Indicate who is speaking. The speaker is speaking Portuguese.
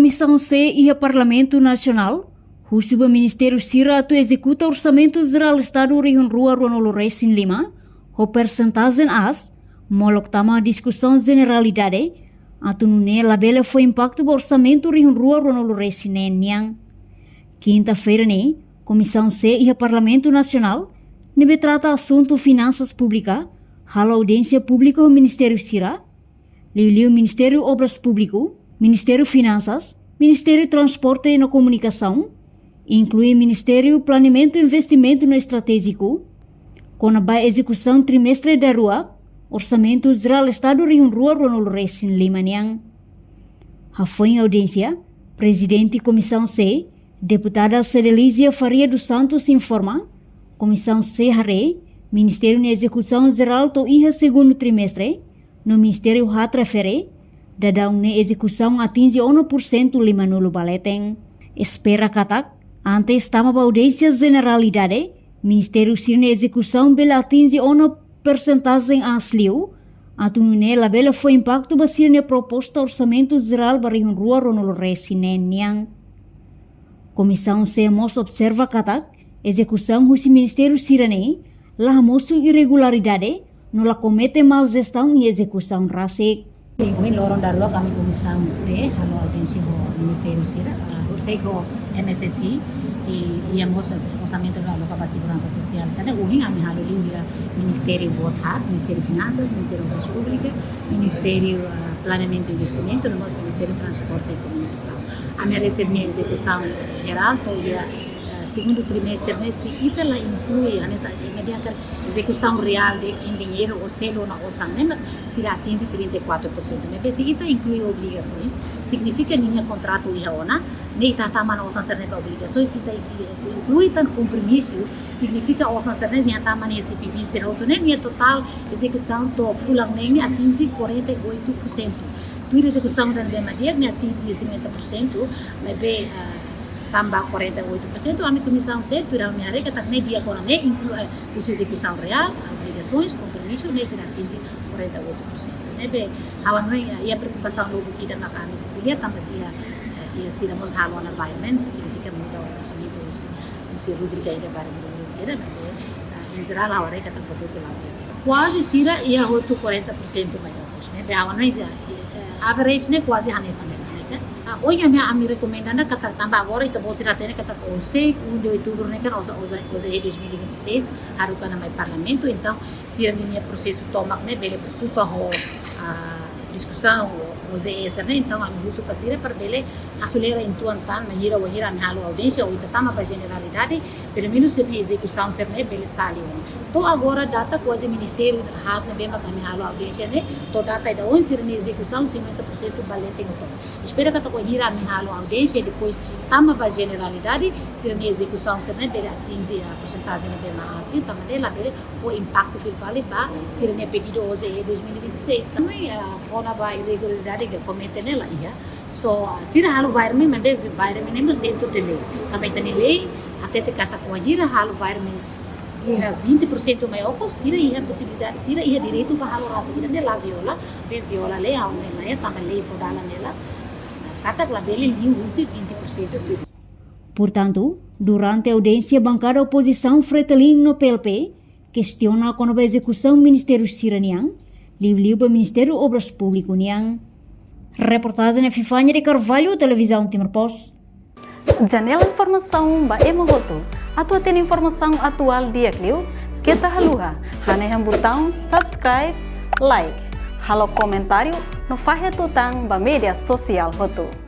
Speaker 1: Comissão C e o Parlamento Nacional, o Ministério Sira tu executa Orçamento Geral do Estado Rion Rua Ronolo Resin Lima, o percentagem as, molok tama discussão generalidade, atunune labela foi impacto do Orçamento Rion Rua Ronolo Resin Niang. Quinta-feira, Comissão C e o Parlamento Nacional, nebe trata assunto finanças públicas, halo audiência pública do Ministério Sira, liu Ministério Obras Público, Ministério Finanças, Ministério Transporte e Comunicação, inclui Ministério Planeamento e Investimento no Estratégico, com a execução trimestre da RUA, Orçamento Geral do Estado Rion Rua Ronolo Resin Lima Niang. A foi em audiência, Presidente Comissão C, Deputada Cedelísia Faria dos Santos informa, Comissão C Harei, Ministério na Execução Geral to iha segundo trimestre, no Ministério hat refere, dadang na execução atinge 1% lima nulu baleteng. Espera katak, antes tama ba audiência generalidade, Ministério Sir na execução bela atinge 1 percentagem asliu, atunune labela foi impacto basir na proposta Orçamento Geral Barrion Rua Ronolo Resin Niang. Comissão C mos observa katak, execução husi Ministério Sirane, lah mosu irregularidade, no la comete mal gestão e execução rasik.
Speaker 2: Em lorong darua kami Comissão C, halo audiência do Ministério Sira, usai ko MSSI e a moça orçamento da local para segurança social. Sana uhin kami halo liu Ministério Botat, Ministério Finanças, Ministério Obras Públicas, Ministério Planeamento e Investimento, no nosso Ministério Transporte e Comunicação. A minha recebia execução geral, segundo trimestre, se kita lá inclui a imediata execução real em dinheiro ou selo na orçamento, se atinge 34%. Mas se kita inclui obrigações, significa ninguém contrato e ona, nem está tamana orçamento para obrigações, kita inclui tan compromisso, significa orçamento nem tamana SPV ser autonomia, nem total execução to fulang nem atinge 48%. Tu execução da BMD nem atinge 50%, mas tambah 48%, a minha comissão C, durante a minha regra, também dia agora, inclui a execução real, obrigações, compromissos, nesse atinge 48%. E a preocupação logo que na kami sa kuliah, também se nós halo na environment, significa mudar o orçamento, se rubrica ainda para o em geral, a hora que está tudo lá. Quase sira ia 40% mais average, quase a nessa hoje a minha recomendada que também agora então você já tem que estar o 1 de outubro né que nós 2026 harukan na parlamento então se a linha processo toma né bele preocupa a discussão o essa né então a minha uso passira para bele acelera em tuan tan mahira a minha audiência ou tama para generalidade pelo menos se execução ser né bele sali to agora data quase ministério hat na bem para minha audiência né to data da onde ser execução 50% balete no espera que a minha audiência depois tama para generalidade se a execução se não atingir a porcentagem de mais também lá bele o impacto final ba se a pedido hoje 2026 também a ba irregularidade que comete nela ia so se a halo environment mas environment dentro de lei também tem lei até te kata com a halo environment ia 20% maior possível ia possibilidade se ia direito para halo rasa ainda lá viola lei a lei também lei fodala nela
Speaker 1: Portanto, durante a audiência bancada oposição Fretilin no PLP, questiona com a execução do Ministério Siraniang, liu para o Ministério Obras Públicas Niang. Reportagem na Fifanya de Carvalho, Televisão Timor Post.
Speaker 3: Janela informação ba emogoto. Atua tem informação atual dia kliu, kita haluha, haneham botão subscribe, like, halo comentário no fahe tutang ba media sosial hotu.